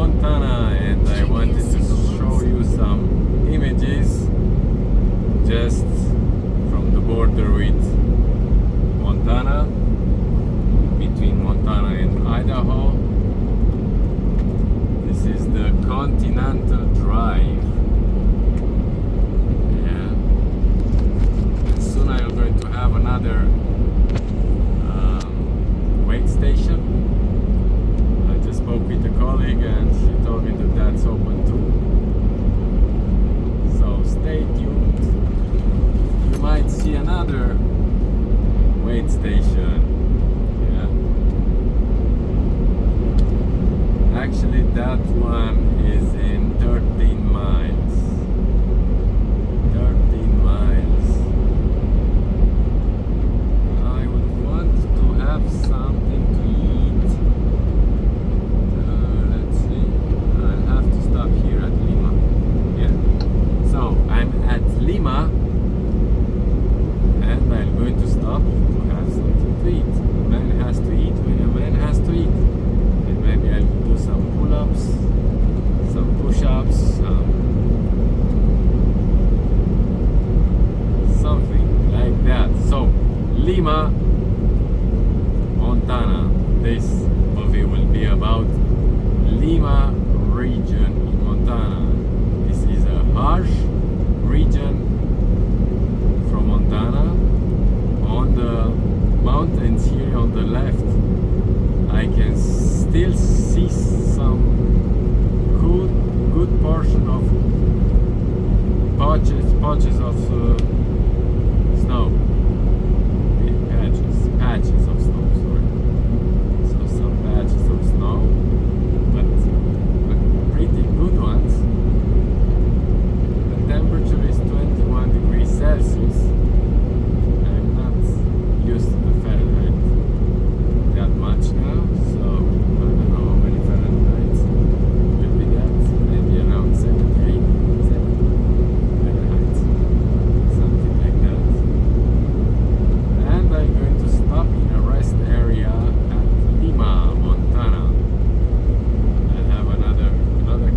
Montana, and I wanted to show you some images just from the border with Montana, between Montana and Idaho. This is the Continental Drive. Yeah. And soon I'm going to have another wait station. I just spoke with a colleague and she told me that that's open too. So stay tuned. You might see another wait station. Yeah. Actually, that one is in 13 miles. 13 miles. I would want to have something to eat. Let's see. I'll have to stop here at Lima. Yeah. So I'm at Lima, and I'm going to stop to have something to eat. A man has to eat when a man has to eat. And maybe I'll do some pull-ups, some push-ups, something like that. So Lima, Montana. This movie will be about Lima region in Montana. This is a harsh region from Montana. On the mountains here on the left, I can still see some good portion of patches of snow. Patches of snow, sorry. So some patches of snow, but pretty good ones. The temperature is 21 degrees Celsius. I'm not used to the Fahrenheit that much now, so I don't know how many Fahrenheit will be that. Maybe around 78 Fahrenheit, something like that. And I'm going to stop in a rest area at Lima, Montana. I have another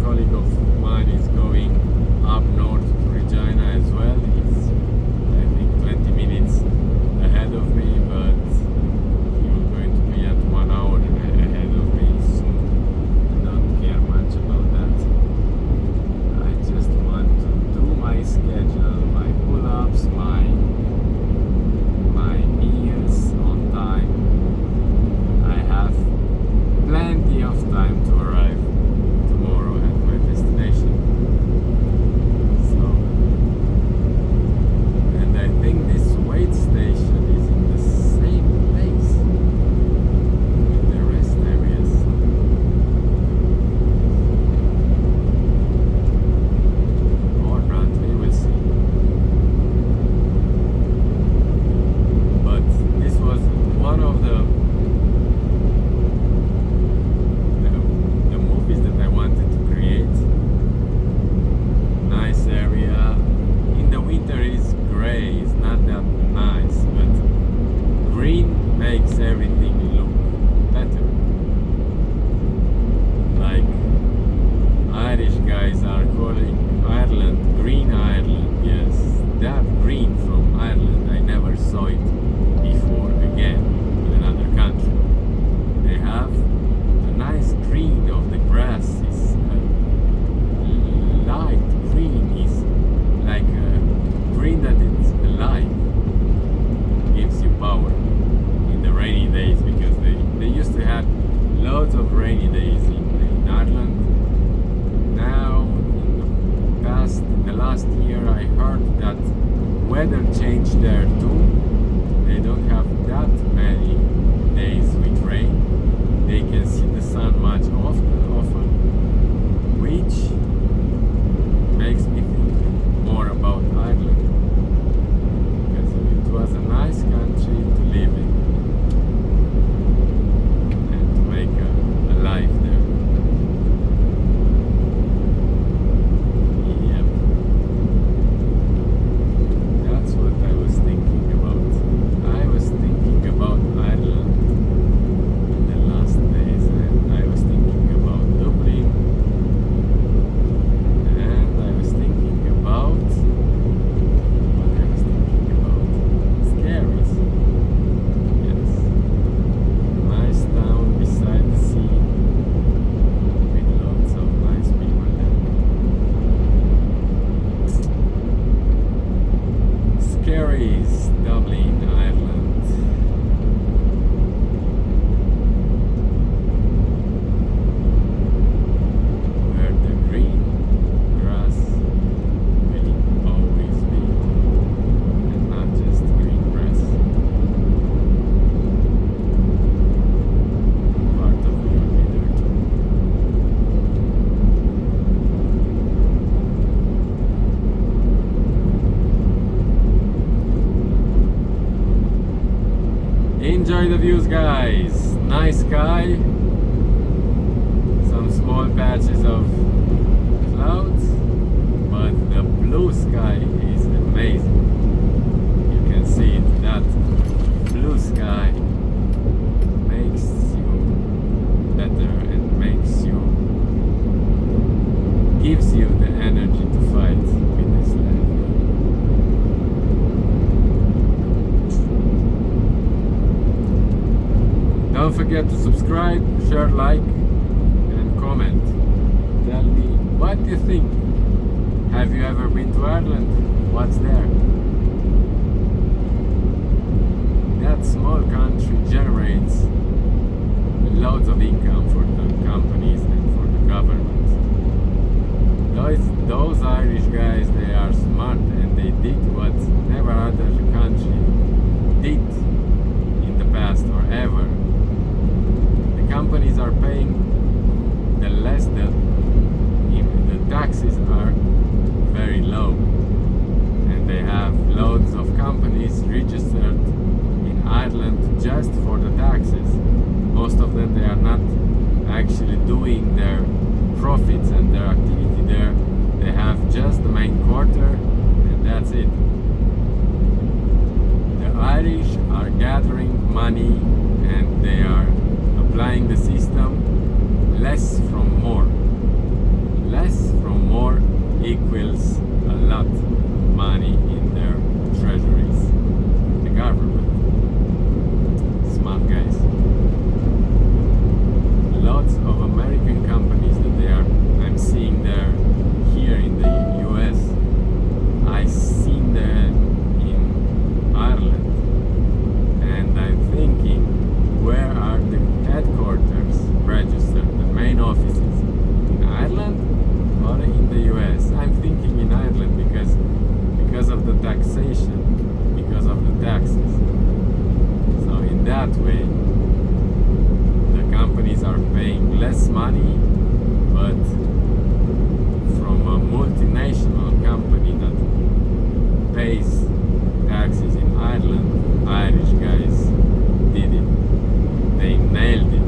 colleague of mine is going up north to Regina as well. He's, I think, 20 minutes ahead of me, but he will going to be at 1 hour ahead of me soon. I don't care much about that. I just want to do my schedule, my pull-ups, my meals on time. I have plenty of time to arrive tomorrow at my destination. So, and I think this wait station is in the same place with the rest areas. Or not, we will see. But this was one of the movies that I wanted to create. Nice area. In the winter it's gray, it's not that nice, but green makes everything look better. Like Irish guys are calling Ireland Green Ireland. Yes, that green from Ireland, I never saw it before again in another country. They have a nice green of the grass. Is light green, is like a green that it's alive, gives you power in the rainy days, because they used to have loads of rainy days in Ireland. Now in the last year I heard that weather changed there too. They don't have that many days with rain. They can see the sun much often, which makes me think more about Ireland, because it was a nice country to live in and to make a life there. Yep. That's what I was thinking about. I was thinking about Ireland in the last days, and I was thinking about Dublin Enjoy the views, guys. Nice sky. Some small patches of clouds, but the blue sky is amazing. You can see it. That blue sky makes you better and gives you the energy to fight with this life. Don't forget to subscribe, share, like, and comment. Tell me what you think. Have you ever been to Ireland? What's there? That small country generates loads of income for the companies and for the government. Those Irish guys, they are smart and they did what never other country did in the past or ever. The companies are paying the less the taxes are very low, and they have loads of companies registered in Ireland just for the taxes. Most of them, they are not actually doing their profits and their activity there. They have just the main quarter and that's it. The Irish are gathering money and they are applying the system less from more. Less from more equals a lot of money in their treasuries. The government. Smart guys. Lots of American companies that I'm seeing there here in the US. I've seen them in Ireland, and I'm thinking, where are the headquarters registered, the main offices? In Ireland or in the US? I'm thinking in Ireland because of the taxation, because of the taxes. So in that way, companies are paying less money, but from a multinational company that pays taxes in Ireland, Irish guys did it. They nailed it.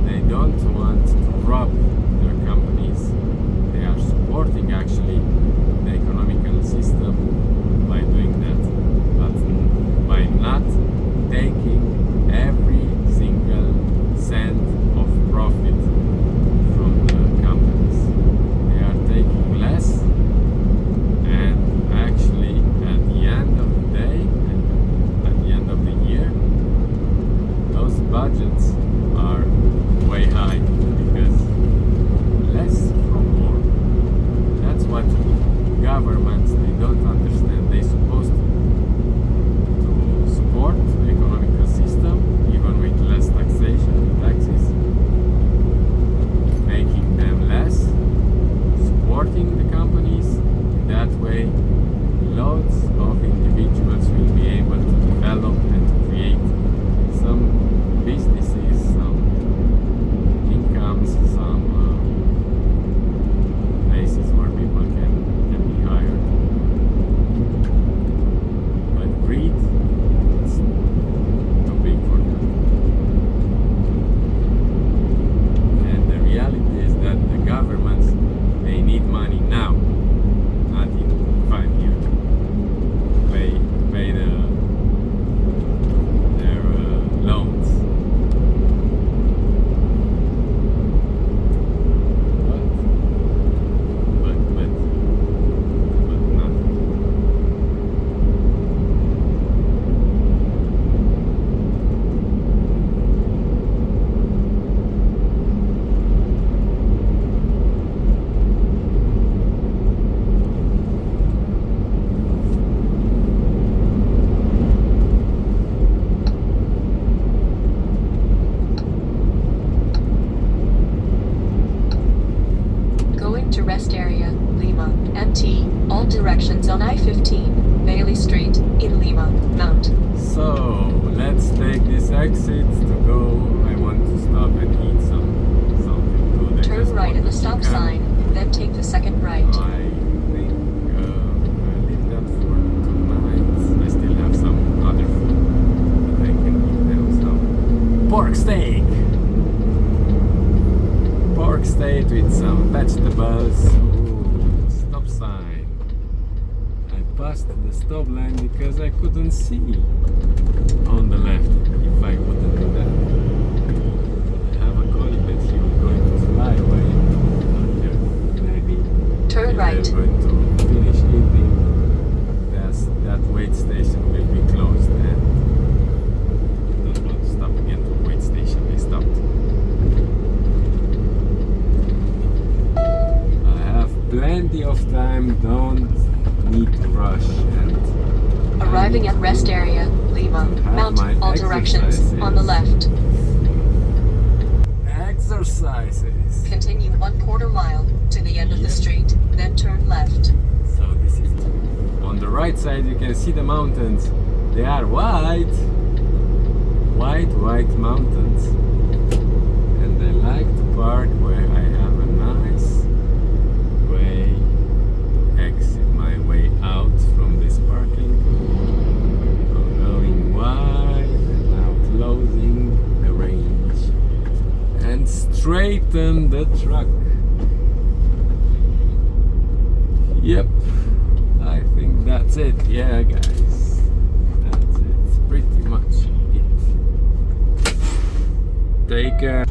They don't want to rob their companies. They are supporting actually the economical system by doing that, but by not taking every single cent of profit from the companies. They are taking less, and actually at the end of the day and at the end of the year, those budgets are way high because less from more. That's what governments, they don't understand. They're supposed to support the economical system, even with less taxes, making them less, supporting the companies. In that way, loads of individuals will be able to develop and to create some businesses, some incomes, some places where people can be hired. But greed, it's too big for them. And the reality is that the governments, they need money now, not in 5 years. Pay their loans. But nothing. Going to rest area, Lima, MT, all directions on I-15, Bailey Street, in Lima, Mount. So let's take this exit to go. I want to stop and eat something good. I Turn just right bought at the the stop chicken. sign, then take the second right. I think I'll leave that for tonight. I still have some the stop line because I couldn't see on the left if I wouldn't do that. I have a collie, but he was going to fly away. Maybe Turn right. they're going to finish eating. That wait station will be closed and don't want to stop again to a wait station. They stopped. I have plenty of time, don't need to rush, and Arriving at rest area, Lima. Mount my all directions on the left. exercises. Continue 1/4 mile to the end of the street, then turn left. So this is on the right side. You can see the mountains. They are white mountains, and I like to park where I have a nice way to exit my way out from this parking. I'm going wide and now closing the range and straighten the truck. Yep, I think that's it. Yeah, guys, that's it. Pretty much it. Take care.